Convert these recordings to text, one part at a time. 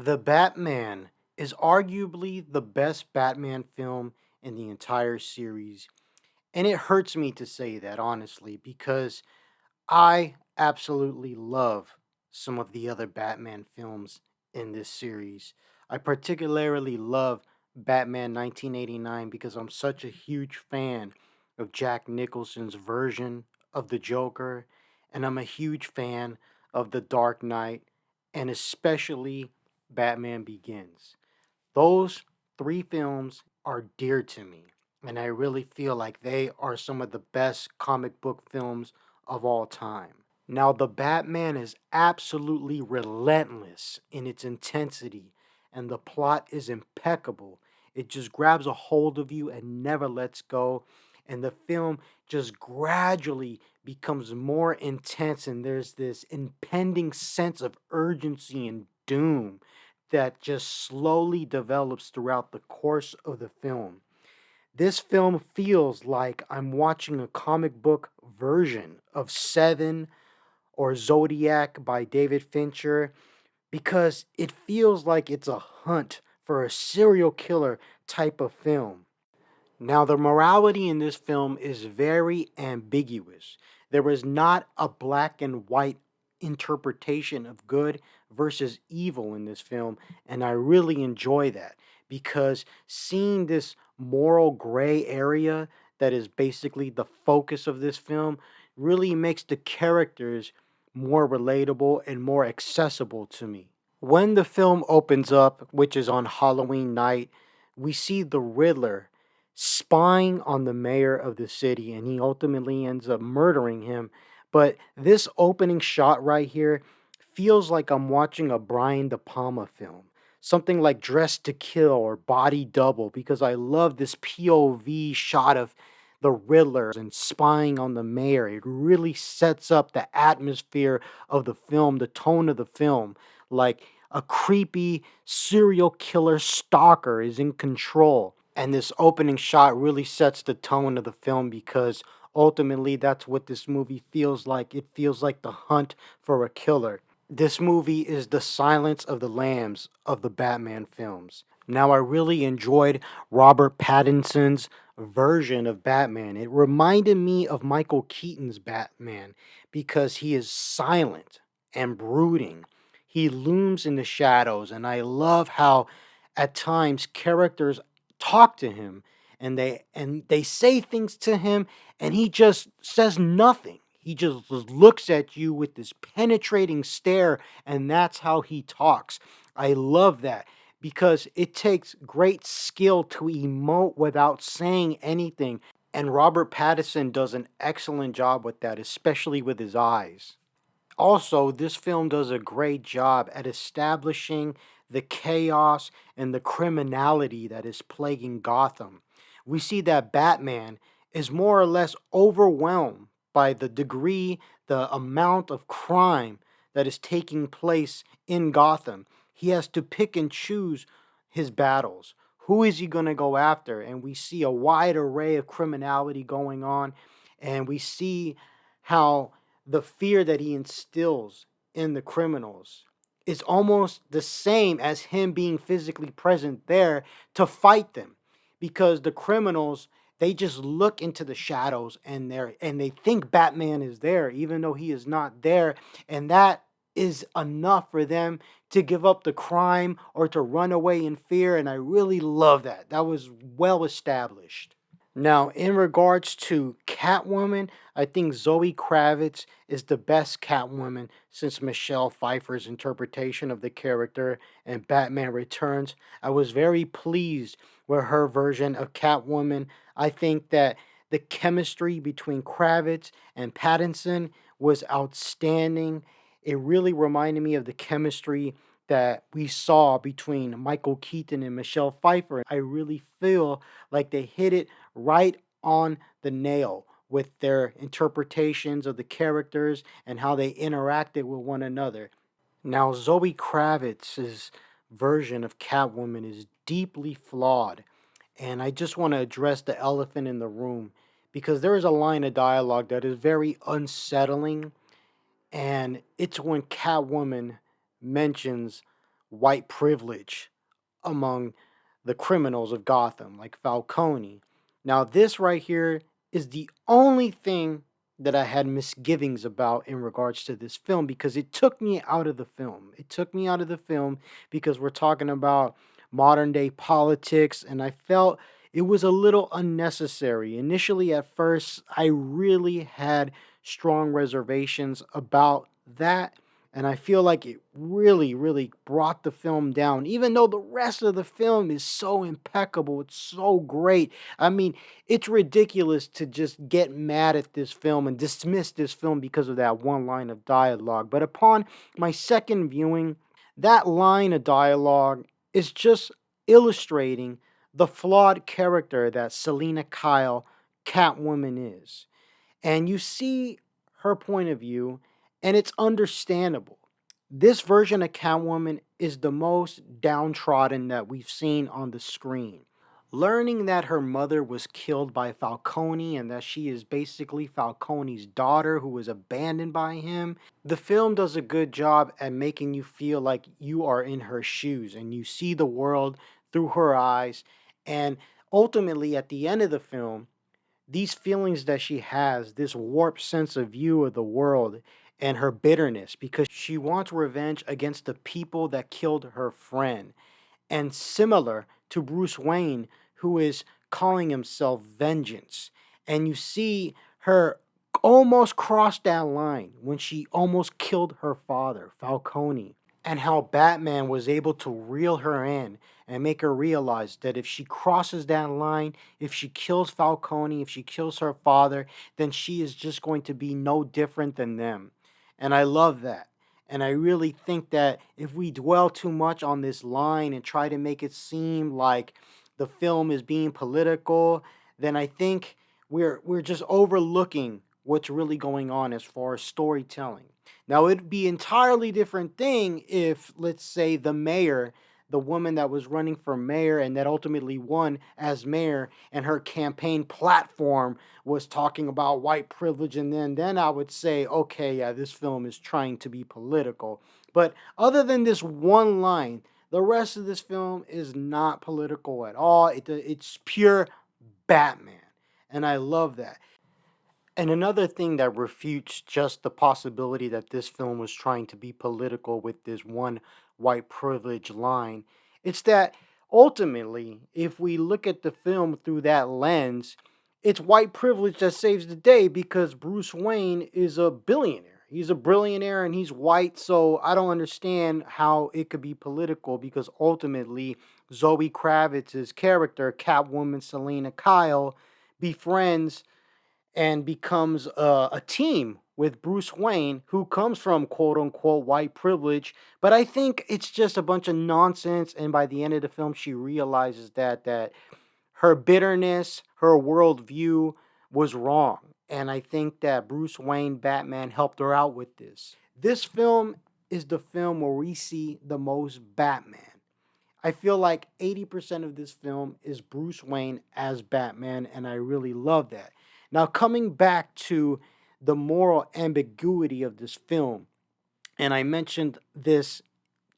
The Batman is arguably the best Batman film in the entire series. And it hurts me to say that, honestly, because I absolutely love some of the other Batman films in this series. I particularly love Batman 1989 because I'm such a huge fan of Jack Nicholson's version of the Joker, and I'm a huge fan of The Dark Knight, and especially Batman Begins. Those three films are dear to me, and I really feel like they are some of the best comic book films of all time. Now, the Batman is absolutely relentless in its intensity, and the plot is impeccable. It just grabs a hold of you and never lets go, and the film just gradually becomes more intense, and there's this impending sense of urgency and doom that just slowly develops throughout the course of the film. This film feels like I'm watching a comic book version of Seven or Zodiac by David Fincher because it feels like it's a hunt for a serial killer type of film. Now, the morality in this film is very ambiguous. There is not a black and white interpretation of good versus evil in this film, and I really enjoy that because seeing this moral gray area that is basically the focus of this film really makes the characters more relatable and more accessible to me. When the film opens up, which is on Halloween night, we see the Riddler spying on the mayor of the city, and he ultimately ends up murdering him. But this opening shot right here feels like I'm watching a Brian De Palma film. Something like Dress to Kill or Body Double, because I love this POV shot of the Riddler and spying on the mayor. It really sets up the atmosphere of the film, the tone of the film. Like a creepy serial killer stalker is in control. And this opening shot really sets the tone of the film because ultimately that's what this movie feels like. It feels like the hunt for a killer. This movie is the Silence of the Lambs of the Batman films. Now, I really enjoyed Robert Pattinson's version of Batman. It reminded me of Michael Keaton's Batman because he is silent and brooding. He looms in the shadows, and I love how at times characters talk to him and they say things to him and he just says nothing. He just looks at you with this penetrating stare, and that's how he talks. I love that because it takes great skill to emote without saying anything. And Robert Pattinson does an excellent job with that, especially with his eyes. Also, this film does a great job at establishing the chaos and the criminality that is plaguing Gotham. We see that Batman is more or less overwhelmed by the degree, the amount of crime that is taking place in Gotham. He has to pick and choose his battles. Who is he going to go after? And we see a wide array of criminality going on, and we see how the fear that he instills in the criminals is almost the same as him being physically present there to fight them, because the criminals, they just look into the shadows and they think Batman is there even though he is not there, and that is enough for them to give up the crime or to run away in fear. And I really love that. That was well established. Now, in regards to Catwoman, I think Zoe Kravitz is the best Catwoman since Michelle Pfeiffer's interpretation of the character in Batman Returns. I was very pleased with her version of Catwoman. I think that the chemistry between Kravitz and Pattinson was outstanding. It really reminded me of the chemistry that we saw between Michael Keaton and Michelle Pfeiffer. I really feel like they hit it right on the nail with their interpretations of the characters and how they interacted with one another. Now, Zoe Kravitz's version of Catwoman is deeply flawed, and I just want to address the elephant in the room because there is a line of dialogue that is very unsettling, and it's when Catwoman mentions white privilege among the criminals of Gotham, like Falcone. Now, this right here is the only thing that I had misgivings about in regards to this film because it took me out of the film. It took me out of the film because we're talking about modern day politics, and I felt it was a little unnecessary. Initially, at first, I really had strong reservations about that, and I feel like it really, really brought the film down, even though the rest of the film is so impeccable. It's so great. I mean, it's ridiculous to just get mad at this film and dismiss this film because of that one line of dialogue. But upon my second viewing, that line of dialogue is just illustrating the flawed character that Selena Kyle, Catwoman, is. And you see her point of view, and it's understandable. This version of Catwoman is the most downtrodden that we've seen on the screen. Learning that her mother was killed by Falcone and that she is basically Falcone's daughter who was abandoned by him, the film does a good job at making you feel like you are in her shoes and you see the world through her eyes. And ultimately, at the end of the film, these feelings that she has, this warped sense of view of the world, and her bitterness because she wants revenge against the people that killed her friend. And similar to Bruce Wayne, who is calling himself Vengeance. And you see her almost cross that line when she almost killed her father, Falcone, and how Batman was able to reel her in and make her realize that if she crosses that line, if she kills Falcone, if she kills her father, then she is just going to be no different than them. And I love that. And I really think that if we dwell too much on this line and try to make it seem like the film is being political, then I think we're just overlooking what's really going on as far as storytelling. Now, it'd be entirely different thing if, let's say, the mayor, the woman that was running for mayor and that ultimately won as mayor, and her campaign platform was talking about white privilege, and then I would say, okay, yeah, this film is trying to be political. But other than this one line, the rest of this film is not political at all. It's pure Batman, and I love that. And another thing that refutes just the possibility that this film was trying to be political with this one white privilege line, it's that ultimately, if we look at the film through that lens, it's white privilege that saves the day because Bruce Wayne is a billionaire. He's a billionaire and he's white, so I don't understand how it could be political because ultimately Zoe Kravitz's character, Catwoman Selena Kyle, befriends and becomes a team with Bruce Wayne, who comes from quote unquote white privilege. But I think it's just a bunch of nonsense. And by the end of the film, she realizes that her bitterness, her worldview was wrong. And I think that Bruce Wayne, Batman, helped her out with this. This film is the film where we see the most Batman. I feel like 80% of this film is Bruce Wayne as Batman, and I really love that. Now, coming back to the moral ambiguity of this film, and I mentioned this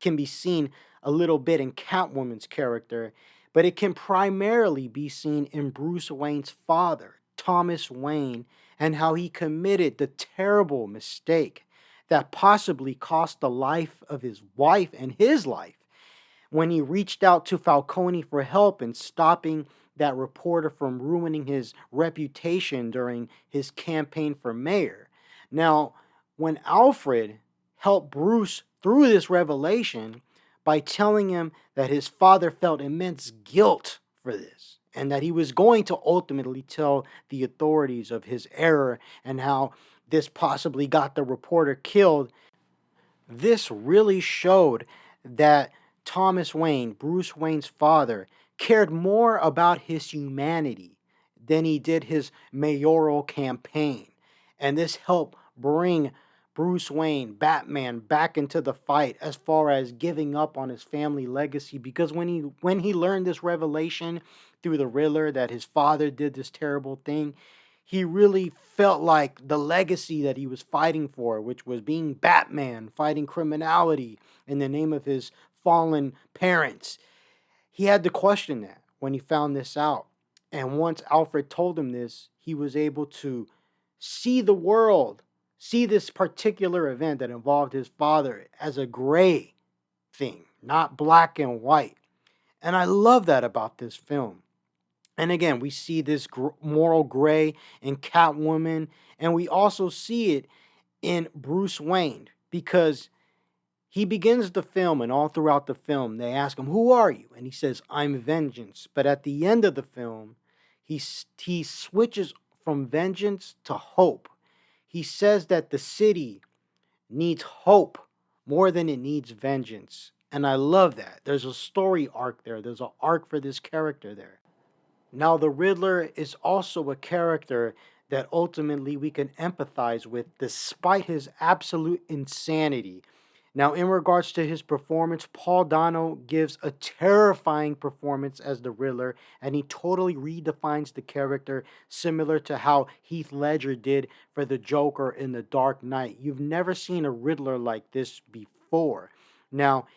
can be seen a little bit in Catwoman's character, but it can primarily be seen in Bruce Wayne's father, Thomas Wayne, and how he committed the terrible mistake that possibly cost the life of his wife and his life when he reached out to Falcone for help in stopping that reporter from ruining his reputation during his campaign for mayor. Now, when Alfred helped Bruce through this revelation by telling him that his father felt immense guilt for this and that he was going to ultimately tell the authorities of his error and how this possibly got the reporter killed, this really showed that Thomas Wayne, Bruce Wayne's father, cared more about his humanity than he did his mayoral campaign. And this helped bring Bruce Wayne, Batman, back into the fight as far as giving up on his family legacy because when he learned this revelation through the Riddler that his father did this terrible thing, he really felt like the legacy that he was fighting for, which was being Batman, fighting criminality in the name of his fallen parents. He had to question that when he found this out. And once Alfred told him this, he was able to see the world, see this particular event that involved his father as a gray thing, not black and white. And I love that about this film. And again, we see this moral gray in Catwoman, and we also see it in Bruce Wayne because he begins the film, and all throughout the film, they ask him, "Who are you?" And he says, "I'm vengeance." But at the end of the film, he switches from vengeance to hope. He says that the city needs hope more than it needs vengeance. And I love that. There's a story arc there, there's an arc for this character there. Now, the Riddler is also a character that ultimately we can empathize with despite his absolute insanity. Now, in regards to his performance, Paul Dano gives a terrifying performance as the Riddler, and he totally redefines the character, similar to how Heath Ledger did for the Joker in The Dark Knight. You've never seen a Riddler like this before. Now,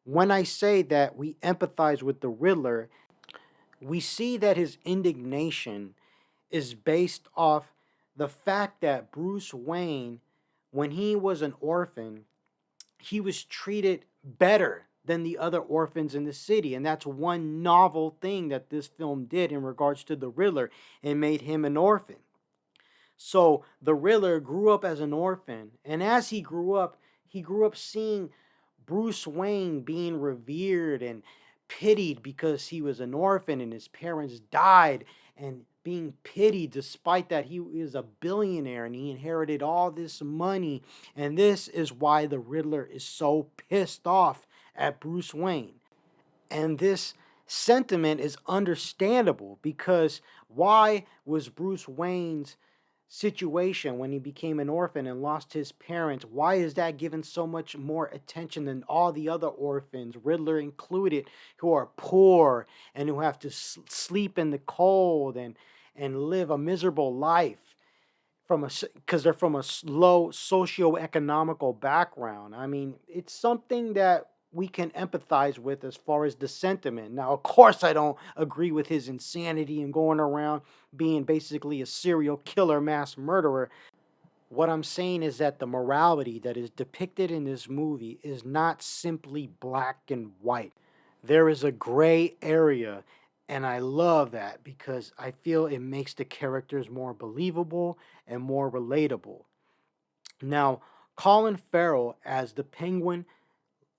when I say that we empathize with the Riddler, we see that his indignation is based off the fact that Bruce Wayne, when he was an orphan, he was treated better than the other orphans in the city. And that's one novel thing that this film did in regards to the Riddler. It made him an orphan. So the Riddler grew up as an orphan, and as he grew up seeing Bruce Wayne being revered and pitied because he was an orphan and his parents died, and being pitied despite that he is a billionaire and he inherited all this money. And this is why the Riddler is so pissed off at Bruce Wayne. And this sentiment is understandable because why was Bruce Wayne's situation when he became an orphan and lost his parents, why is that given so much more attention than all the other orphans, Riddler included, who are poor and who have to sleep in the cold and live a miserable life from a because they're from a low socio-economical background. I mean, it's something that we can empathize with as far as the sentiment. Now, of course, I don't agree with his insanity and going around being basically a serial killer, mass murderer. What I'm saying is that the morality that is depicted in this movie is not simply black and white. There is a gray area, and I love that because I feel it makes the characters more believable and more relatable. Now, Colin Farrell as the Penguin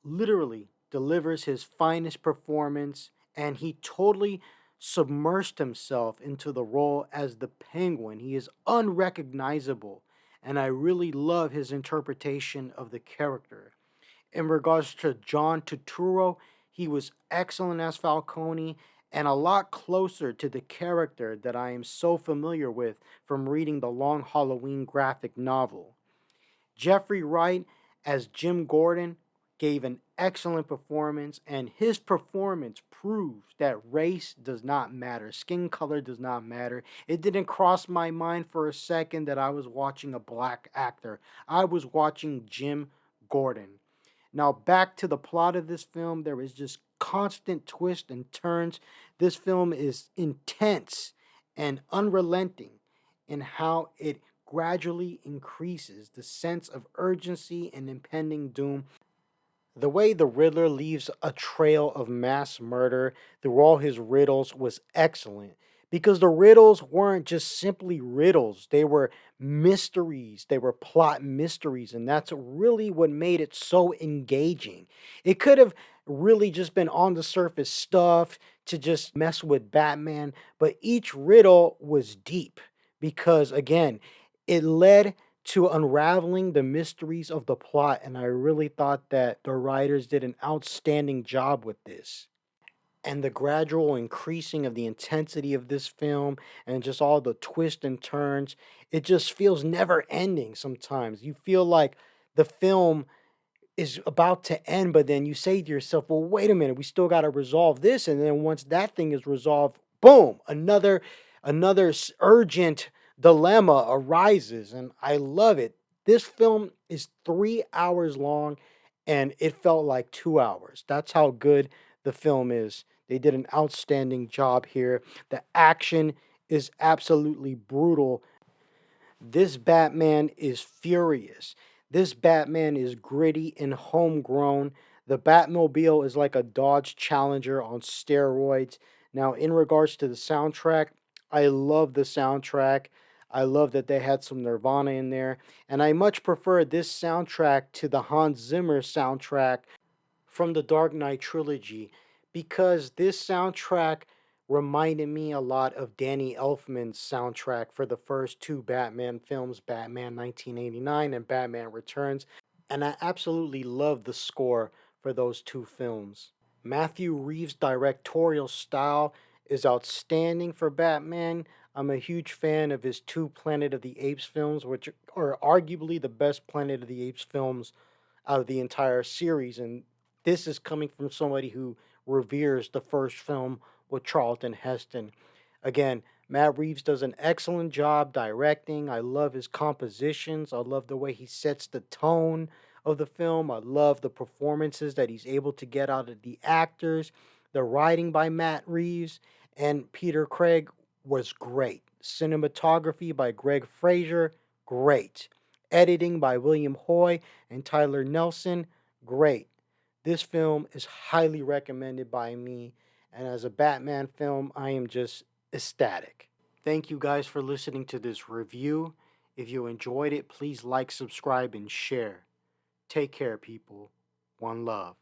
literally delivers his finest performance, and he totally submersed himself into the role as the Penguin. He is unrecognizable, and I really love his interpretation of the character. In regards to John Turturro, he was excellent as Falcone and a lot closer to the character that I am so familiar with from reading the Long Halloween graphic novel. Jeffrey Wright as Jim Gordon gave an excellent performance, and his performance proves that race does not matter, skin color does not matter. It didn't cross my mind for a second that I was watching a black actor. I was watching Jim Gordon. Now, back to the plot of this film, there is just constant twists and turns. This film is intense and unrelenting in how it gradually increases the sense of urgency and impending doom. The way the Riddler leaves a trail of mass murder through all his riddles was excellent because the riddles weren't just simply riddles, they were mysteries, they were plot mysteries, and that's really what made it so engaging. It could have really just been on the surface stuff to just mess with Batman, but each riddle was deep because, again, it led to unraveling the mysteries of the plot, and I really thought that the writers did an outstanding job with this. And the gradual increasing of the intensity of this film and just all the twists and turns, it just feels never ending sometimes. You feel like the film is about to end, but then you say to yourself, well, wait a minute, we still got to resolve this. And then once that thing is resolved, boom, another urgent dilemma arises. And I love it. This film is 3 hours long, and it felt like 2 hours. That's how good the film is. They did an outstanding job here. The action is absolutely brutal. This Batman is furious. This Batman is gritty and homegrown. The Batmobile is like a Dodge Challenger on steroids. Now, in regards to the soundtrack, I love the soundtrack. I love that they had some Nirvana in there. And I much prefer this soundtrack to the Hans Zimmer soundtrack from the Dark Knight trilogy because this soundtrack reminded me a lot of Danny Elfman's soundtrack for the first two Batman films, Batman 1989 and Batman Returns, and I absolutely love the score for those two films. Matthew Reeves' directorial style is outstanding for Batman. I'm a huge fan of his two Planet of the Apes films, which are arguably the best Planet of the Apes films out of the entire series. And this is coming from somebody who reveres the first film with Charlton Heston. Again, Matt Reeves does an excellent job directing. I love his compositions. I love the way he sets the tone of the film. I love the performances that he's able to get out of the actors. The writing by Matt Reeves and Peter Craig was great. Cinematography by Greg Fraser, great. Editing by William Hoy and Tyler Nelson, great. This film is highly recommended by me, and as a Batman film, I am just ecstatic. Thank you guys for listening to this review. If you enjoyed it, please like, subscribe, and share. Take care, people. One love.